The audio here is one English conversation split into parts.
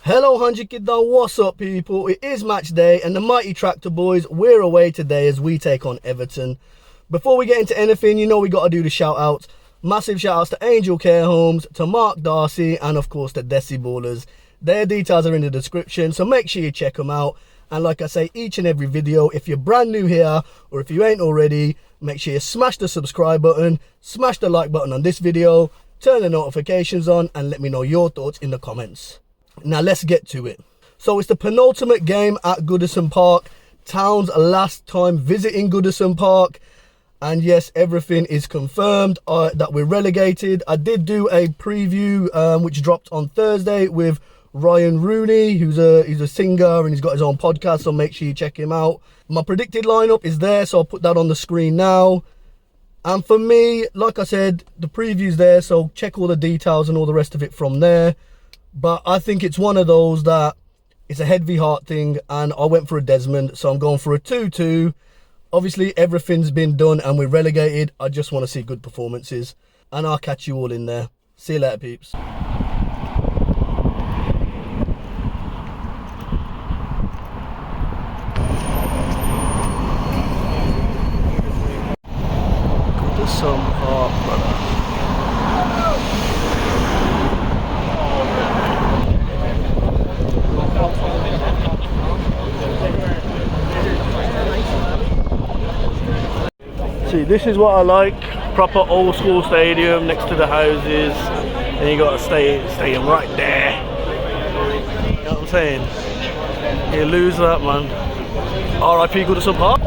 Hello 100 Kid Down, what's up people? It is match day and the mighty Tractor Boys, we're away today as we take on Everton. Before we get into anything, you know we got to do the shout outs. Massive shout outs to Angel Care Homes, to Mark Darcy and of course the Desi Ballers. Their details are in the description, so make sure you check them out. And like I say each and every video, if you're brand new here or if you ain't already, make sure you smash the subscribe button, smash the like button on this video, turn the notifications on and let me know your thoughts in the comments. Now let's get to it. So it's the penultimate game at Goodison Park. Town's last time visiting Goodison Park. And yes, everything is confirmed that we're relegated. I did do a preview which dropped on Thursday with Ryan Rooney, he's a singer and he's got his own podcast, so make sure you check him out. My predicted lineup is there, so I'll put that on the screen now. And for me, like I said, the preview's there, so check all the details and all the rest of it from there. But I think it's one of those that it's a head v heart thing, and I went for a Desmond, so I'm going for a 2-2. Obviously, everything's been done and we're relegated. I just want to see good performances, and I'll catch you all in there. See you later, peeps. Goodison Park, brother. See, this is what I like. Proper old school stadium next to the houses, and you got a stadium right there. You know what I'm saying? You lose that, man. RIP Goodison Park.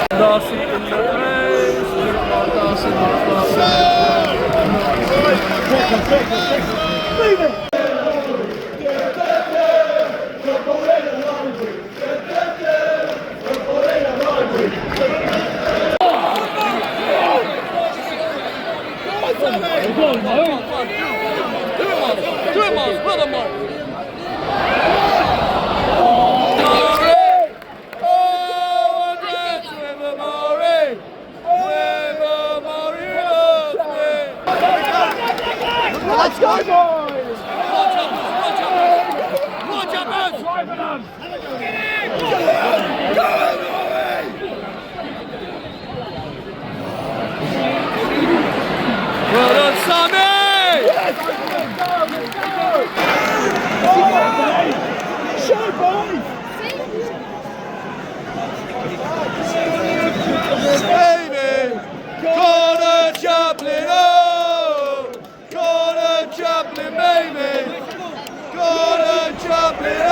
Darcy in the place. Darcy, do it, Miles. Well done, Miles. Let's go, boys! Well done, Sammy! Show, boys! Baby! Corner Chaplin, oh! Corner Chaplin, baby! Corner Chaplin, oh!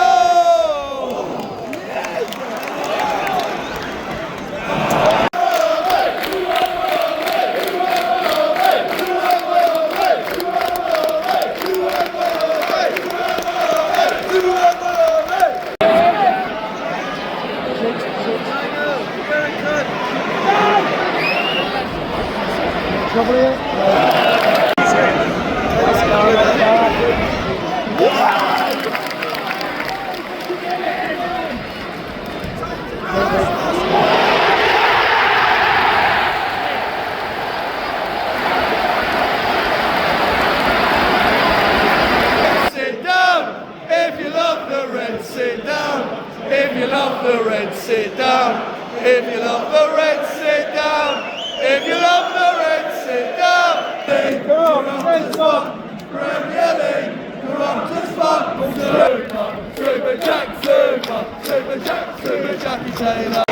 Sit down if you love the Reds. Sit down if you love the Reds. Sit down if you love the Reds. Sit down if you love the Reds. Sit down. Come on, Reds on Premier League. Come on to spot. Super Jack, Super Jack, Super Jackie Taylor.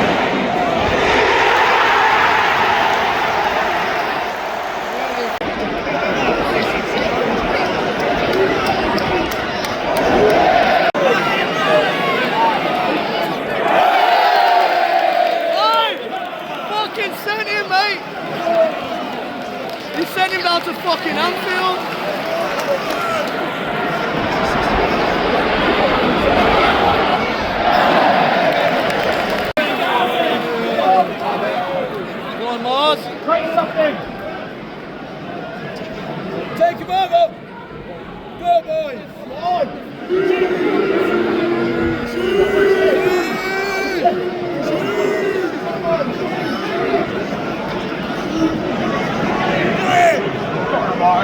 Sent him, mate. You sent him down to fucking Anfield. Go on, Mars. Create something! Take him over. Go, boys. Come on!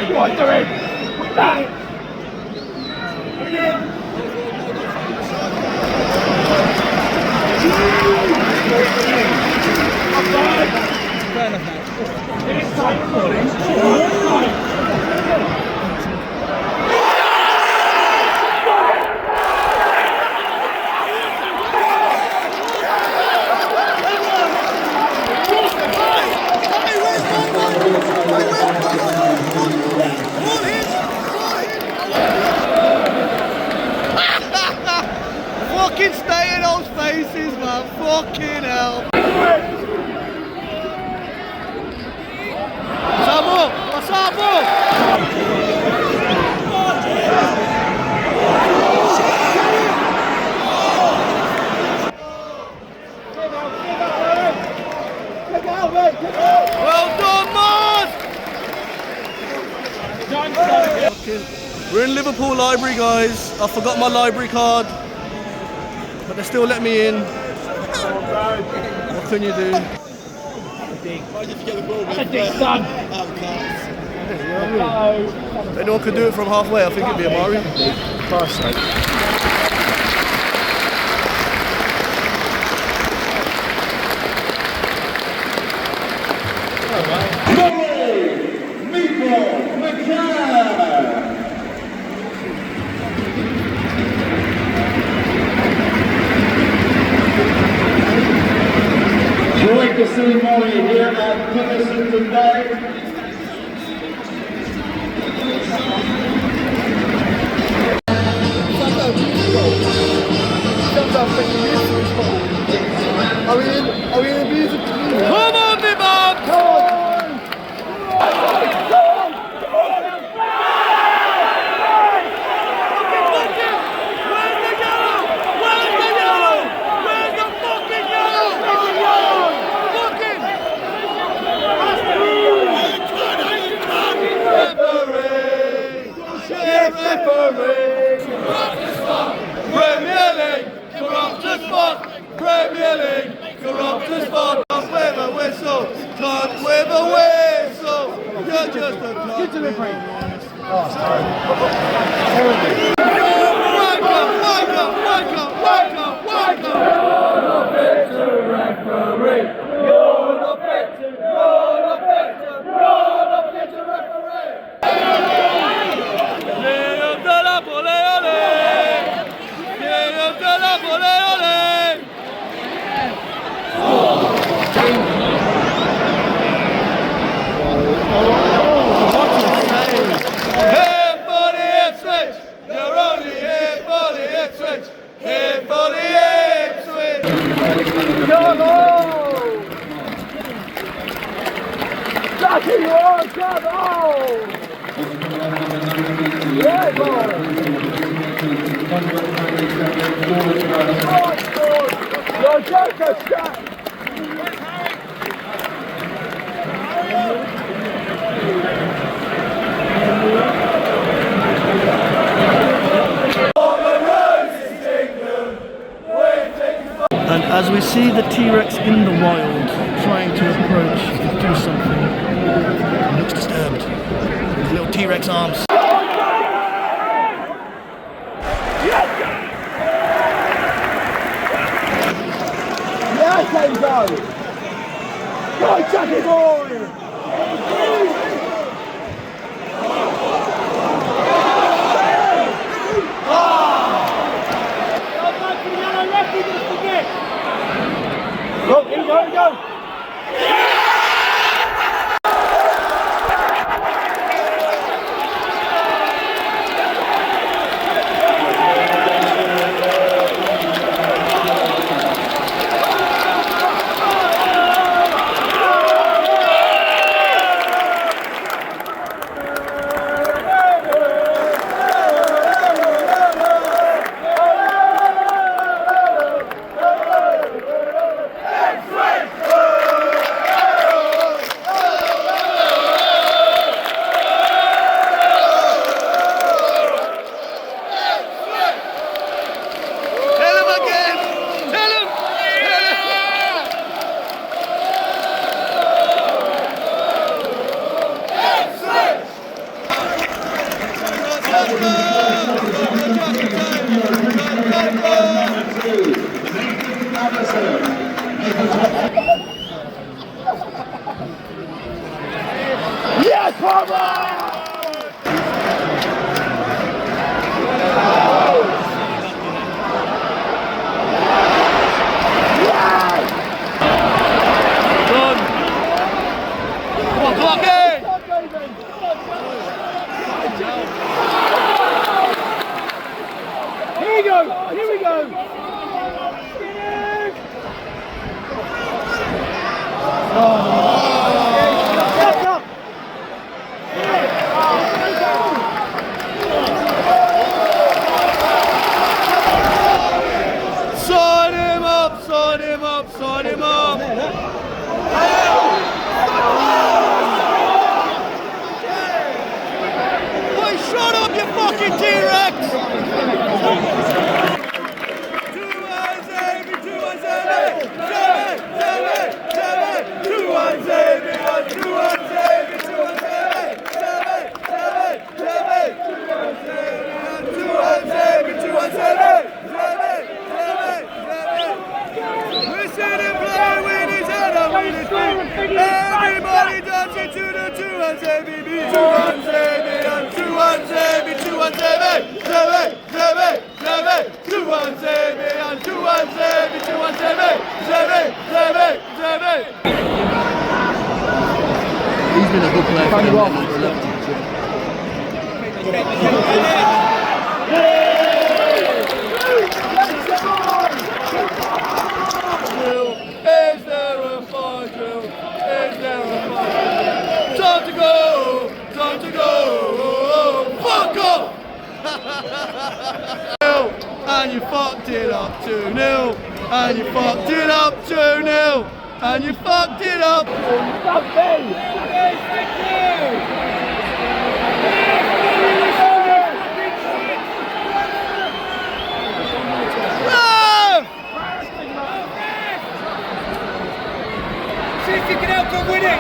Go on, do it! That! Fucking stay in those faces, man. Fucking hell. Sabo! Sabo! Well done, Mars! We're in Liverpool Library, guys. I forgot my library card, but they still let me in. What can you do? That's a dick, son! If anyone could do it from halfway, I think it'd be Amari. Christ's sake. Enjoyed the ceremony here at Goodison today. Are we in the music? And as we see the T-Rex in the wild trying to approach to do something, he looks disturbed. His little T-Rex arms. Yes, Enzo! Go, Jackie boy! Go, here we go, here we go! Yes, Papa! Here we go! Sign him up, sign him up, sign him up! Boy, shut up, you fucking T-Rex! Everybody dancing to the 2-1 baby, 2-1 baby, 2-1 baby, 2-1 baby, 2-1 baby, 2-1 baby, 2-1 baby. He's been a good player for them. Is there a fire drill? Is there a fire drill? Time to go! Time to go! Fuck off! And you fucked it up 2-0. And you fucked it up 2-0. And you fucked it up. See if you can help them win it.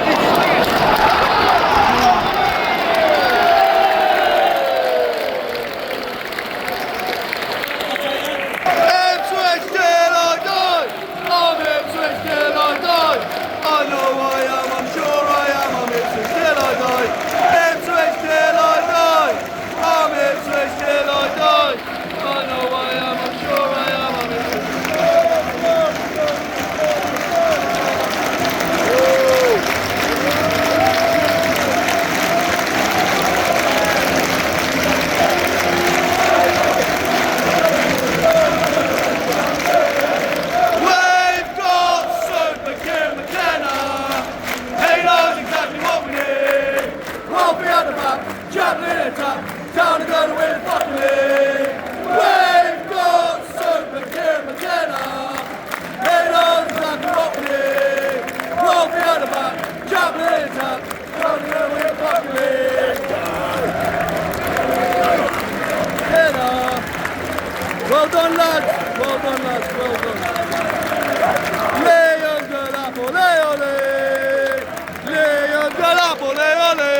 done, lads, well done. Leon Delap, ole ole! Leon Delap, ole ole!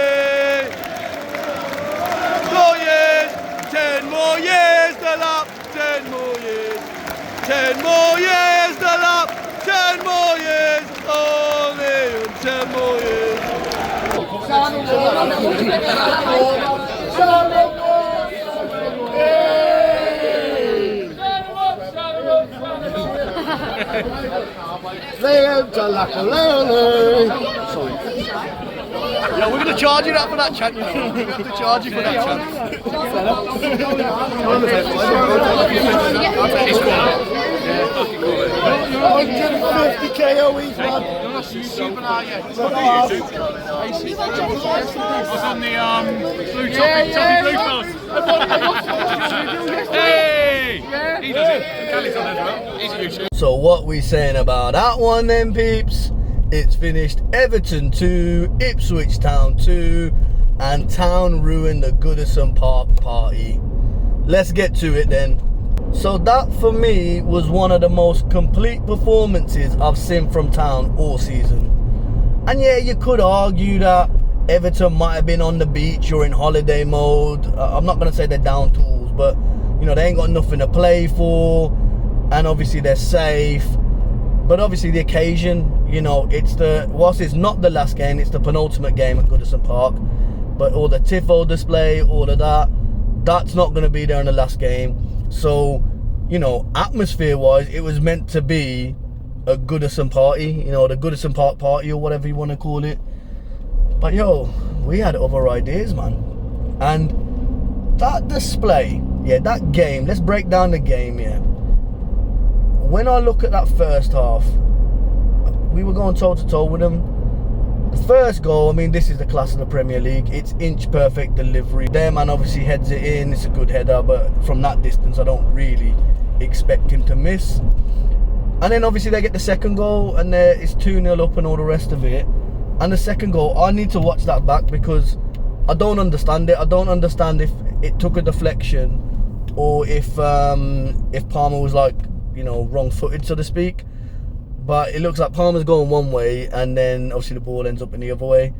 4 years, 10 more years, Delap, 10 more years. 10 more years, Delap, 10 more years, oh Leon, 10 more years. Yeah, we're going to charge you that for that chant. We're going to have to charge you for that chant. 150 KOEs, man. You're not YouTube, are you? I was on the blue toppy blue post. Hey! He does it. Callie's on as well. He's a YouTube. So what we saying about that one then, peeps? It's finished Everton 2, Ipswich Town 2, and Town ruined the Goodison Park party. Let's get to it then. So that for me was one of the most complete performances I've seen from Town all season. And yeah, you could argue that Everton might have been on the beach or in holiday mode. I'm not going to say they're down tools, but you know, they ain't got nothing to play for, and obviously they're safe. But obviously the occasion, you know, whilst it's not the last game, it's the penultimate game at Goodison Park. But all the tifo display, all of that's not going to be there in the last game. So, you know, atmosphere-wise, it was meant to be a Goodison party, you know, the Goodison Park party or whatever you want to call it. But yo, we had other ideas, man. And that display, yeah, that game, let's break down the game, yeah. When I look at that first half, we were going toe-to-toe with them. The first goal, I mean, this is the class of the Premier League. It's inch-perfect delivery. Their man obviously heads it in. It's a good header, but from that distance, I don't really expect him to miss. And then obviously they get the second goal, and it's 2-0 up and all the rest of it. And the second goal, I need to watch that back because I don't understand it. I don't understand if it took a deflection or if Palmer was like, you know, wrong-footed, so to speak. But it looks like Palmer's going one way, and then obviously the ball ends up in the other way.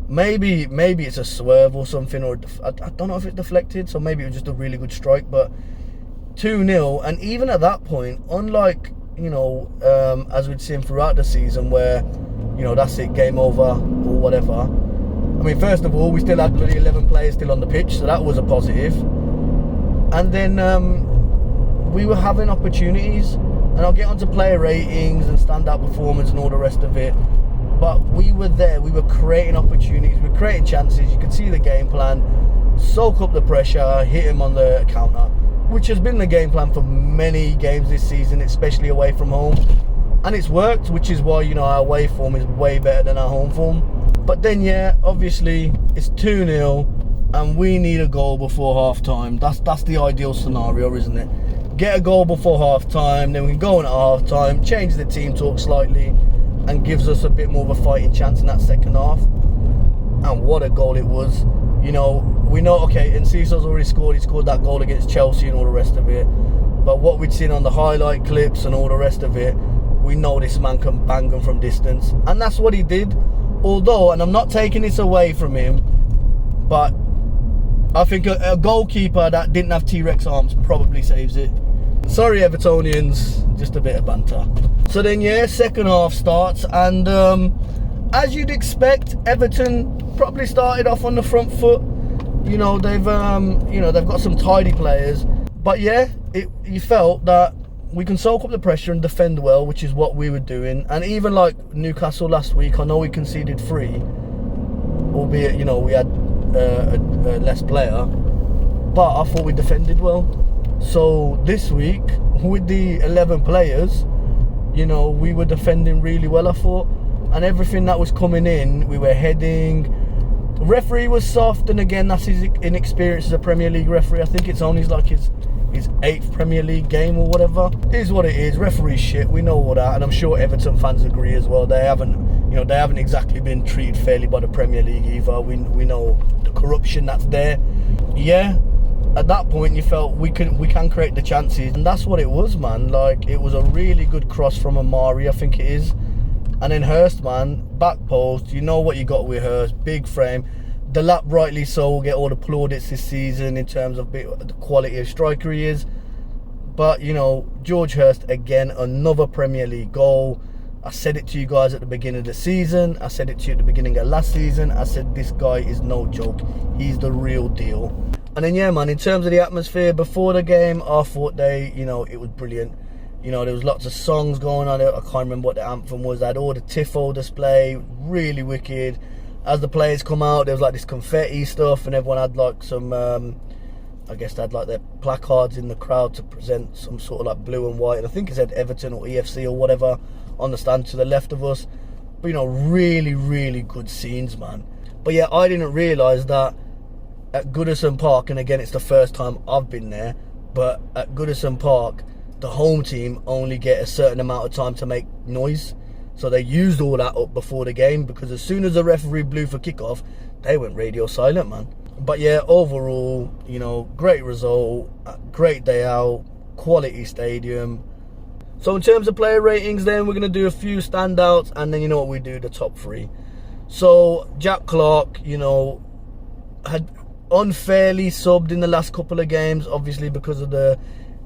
Maybe it's a swerve or something, or I don't know if it's deflected, so maybe it was just a really good strike. But 2-0, and even at that point, unlike, you know, as we'd seen throughout the season, where, you know, that's it, game over or whatever. I mean, first of all, we still had bloody 11 players still on the pitch, so that was a positive. And then we were having opportunities, and I'll get onto player ratings and standout performance and all the rest of it, but we were there, we were creating opportunities, we were creating chances. You could see the game plan: soak up the pressure, hit him on the counter, which has been the game plan for many games this season, especially away from home, and it's worked, which is why, you know, our away form is way better than our home form. But then yeah, obviously it's 2-0 and we need a goal before half time. That's the ideal scenario, isn't it? Get a goal before half time, then we can go in at half time, change the team talk slightly, and gives us a bit more of a fighting chance in that second half. And what a goal it was. You know, we know, okay, Enciso's already scored. He scored that goal against Chelsea and all the rest of it. But what we'd seen on the highlight clips and all the rest of it, we know this man can bang them from distance. And that's what he did. Although, and I'm not taking this away from him, but I think a goalkeeper that didn't have T-Rex arms probably saves it. Sorry, Evertonians, just a bit of banter. So then, yeah, second half starts, and as you'd expect, Everton probably started off on the front foot. You know, they've got some tidy players, but yeah, you felt that we can soak up the pressure and defend well, which is what we were doing. And even like Newcastle last week, I know we conceded 3, albeit, you know, we had a less player, but I thought we defended well. So this week, with the 11 players, you know, we were defending really well, I thought. And everything that was coming in, we were heading. The referee was soft, and again, that's his inexperience as a Premier League referee. I think it's only like his 8th Premier League game or whatever. It is what it is. Referee shit, we know all that, and I'm sure Everton fans agree as well. They haven't exactly been treated fairly by the Premier League either. We know the corruption that's there. Yeah, at that point you felt we can create the chances, and that's what it was, man. Like, it was a really good cross from Amari, I think it is, and then Hirst, man, back post. You know what you got with Hirst, big frame. Delap, rightly so, will get all the plaudits this season in terms of the quality of striker he is. But, you know, George Hirst, again, another Premier League goal. I said it to you guys at the beginning of the season. I said it to you at the beginning of last season. I said this guy is no joke. He's the real deal. And then, yeah, man, in terms of the atmosphere before the game, I thought it was brilliant. You know, there was lots of songs going on. I can't remember what the anthem was. They had all the tifo display, really wicked. As the players come out, there was like this confetti stuff, and everyone had like some, I guess they had like their placards in the crowd to present some sort of like blue and white. And I think it said Everton or EFC or whatever on the stand to the left of us. But, you know, really, really good scenes, man. But yeah, I didn't realise that at Goodison Park, and again, it's the first time I've been there, but at Goodison Park, the home team only get a certain amount of time to make noise. So they used all that up before the game, because as soon as the referee blew for kickoff, they went radio silent, man. But yeah, overall, you know, great result, great day out, quality stadium. So in terms of player ratings, then we're going to do a few standouts, and then you know what we do, the top three. So Jack Clark, you know, had unfairly subbed in the last couple of games, obviously because of the,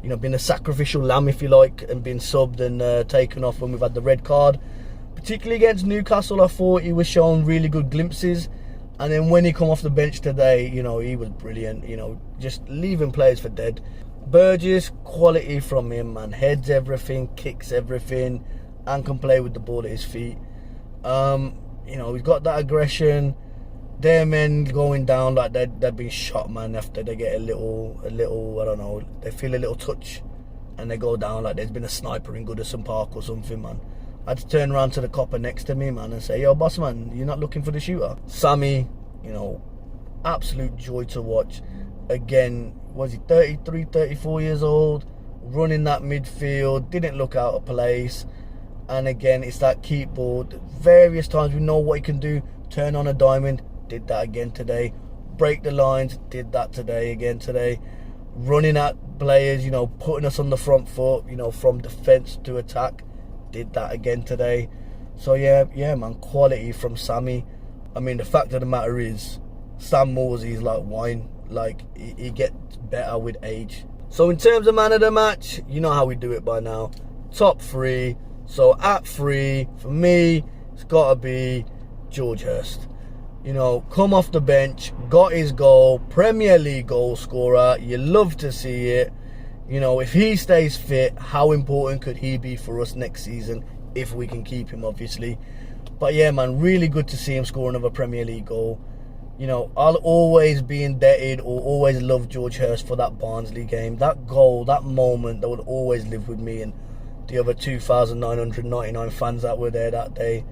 you know, being a sacrificial lamb, if you like, and being subbed and taken off when we've had the red card. Particularly against Newcastle, I thought he was showing really good glimpses. And then when he come off the bench today, you know, he was brilliant, you know, just leaving players for dead. Burgess, quality from him, man. Heads everything, kicks everything, and can play with the ball at his feet. You know, he's got that aggression. Their men going down like they've been shot, man, after they get a little, I don't know, they feel a little touch, and they go down like there's been a sniper in Goodison Park or something, man. I had to turn around to the copper next to me, man, and say, yo, boss, man, you're not looking for the shooter. Sammy, you know, absolute joy to watch. Again, was he 33, 34 years old, running that midfield, didn't look out of place. And again, it's that keep ball. Various times we know what he can do. Turn on a diamond, did that again today. Break the lines, did that today. Running at players, you know, putting us on the front foot, you know, from defence to attack, did that again today. So yeah, man, quality from Sammy. I mean, the fact of the matter is, Sam Morsey is like wine. Like, he gets better with age. So in terms of man of the match, you know how we do it by now. Top three. So at 3, for me, it's got to be George Hirst. You know, come off the bench, got his goal, Premier League goal scorer. You love to see it. You know, if he stays fit, how important could he be for us next season, if we can keep him, obviously. But yeah, man, really good to see him score another Premier League goal. You know, I'll always be indebted or always love George Hirst for that Barnsley game. That goal, that moment, that would always live with me and the other 2,999 fans that were there that day.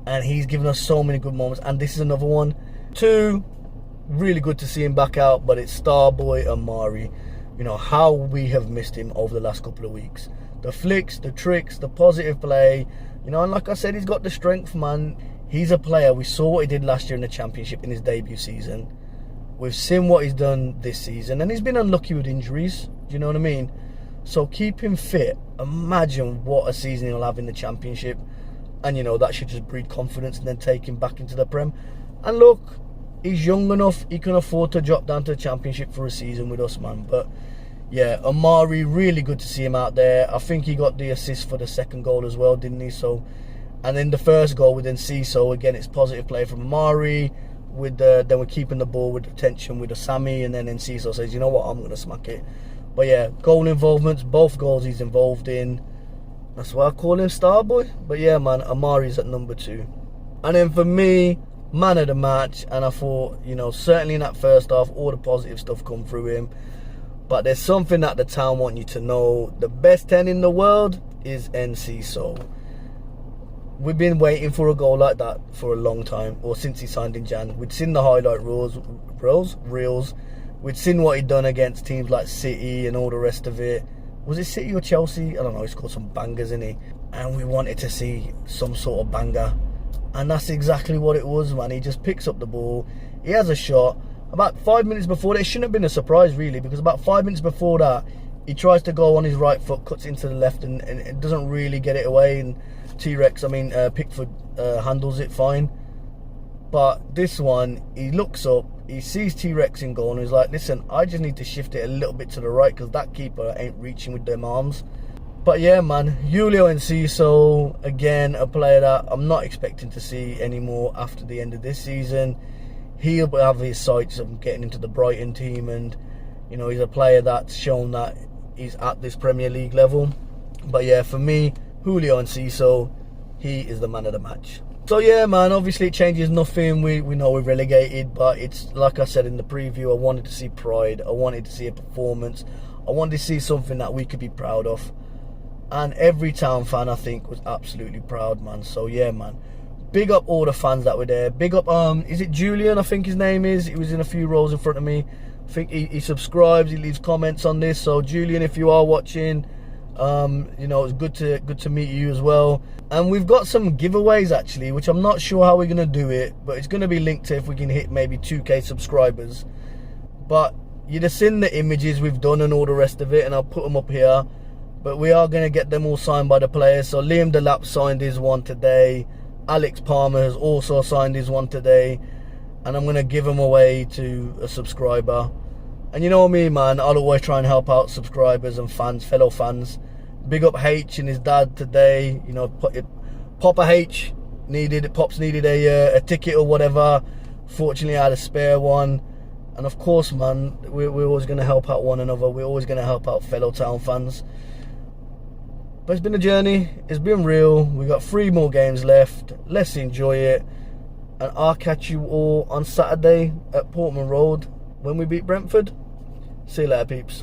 And he's given us so many good moments, and this is another one. 2, really good to see him back out, but it's Starboy Amari. You know, how we have missed him over the last couple of weeks. The flicks, the tricks, the positive play. You know, and like I said, he's got the strength, man. He's a player. We saw what he did last year in the Championship in his debut season. We've seen what he's done this season, and he's been unlucky with injuries. Do you know what I mean? So keep him fit. Imagine what a season he'll have in the Championship. And, you know, that should just breed confidence and then take him back into the Prem. And look, he's young enough. He can afford to drop down to the Championship for a season with us, man. But, yeah, Amari, really good to see him out there. I think he got the assist for the second goal as well, didn't he? So, and then the first goal with Enciso, again, it's positive play from Amari. Then we're keeping the ball with attention with the Sammy. And then Enciso says, you know what, I'm going to smack it. But, yeah, goal involvements, both goals he's involved in. That's why I call him Starboy. But yeah, man, Amari's at number 2. And then for me, man of the match. And I thought, you know, certainly in that first half, all the positive stuff come through him. But there's something that the town want you to know. The best 10 in the world is Enciso. We've been waiting for a goal like that for a long time. Or since he signed in Jan. We'd seen the highlight reels. We'd seen what he'd done against teams like City and all the rest of it. Was it City or Chelsea? I don't know, he scored some bangers, innit? And we wanted to see some sort of banger. And that's exactly what it was, man. He just picks up the ball. He has a shot. about 5 minutes before that, it shouldn't have been a surprise really, because about 5 minutes before that, he tries to go on his right foot, cuts into the left, and it doesn't really get it away. And Pickford handles it fine. But this one, he looks up, he sees T-Rex in goal, and he's like, listen, I just need to shift it a little bit to the right, because that keeper ain't reaching with them arms. But yeah, man, Julio Enciso, again, a player that I'm not expecting to see anymore after the end of this season. He'll have his sights of getting into the Brighton team, and, you know, he's a player that's shown that he's at this Premier League level. But yeah, for me, Julio Enciso, he is the man of the match. So yeah, man, obviously it changes nothing. We know we're relegated, but it's like I said in the preview, I wanted to see pride. I wanted to see a performance. I wanted to see something that we could be proud of. And every Town fan, I think, was absolutely proud, man. So yeah, man, big up all the fans that were there. Big up, is it Julian, I think his name is? He was in a few rows in front of me. I think he subscribes, he leaves comments on this. So Julian, if you are watching, you know, it's good to meet you as well. And we've got some giveaways actually, which I'm not sure how we're gonna do it, but it's gonna be linked to if we can hit maybe 2K subscribers. But you'd have seen the images we've done and all the rest of it, and I'll put them up here. But we are gonna get them all signed by the players. So Liam Delap signed his one today. Alex Palmer has also signed his one today, and I'm gonna give them away to a subscriber. And you know me, man, I'll always try and help out subscribers and fans, fellow fans. Big up H and his dad today. You know, Pops needed a ticket or whatever. Fortunately, I had a spare one. And of course, man, we're always going to help out one another. We're always going to help out fellow Town fans. But it's been a journey. It's been real. We got 3 more games left. Let's enjoy it. And I'll catch you all on Saturday at Portman Road when we beat Brentford. See you later, peeps.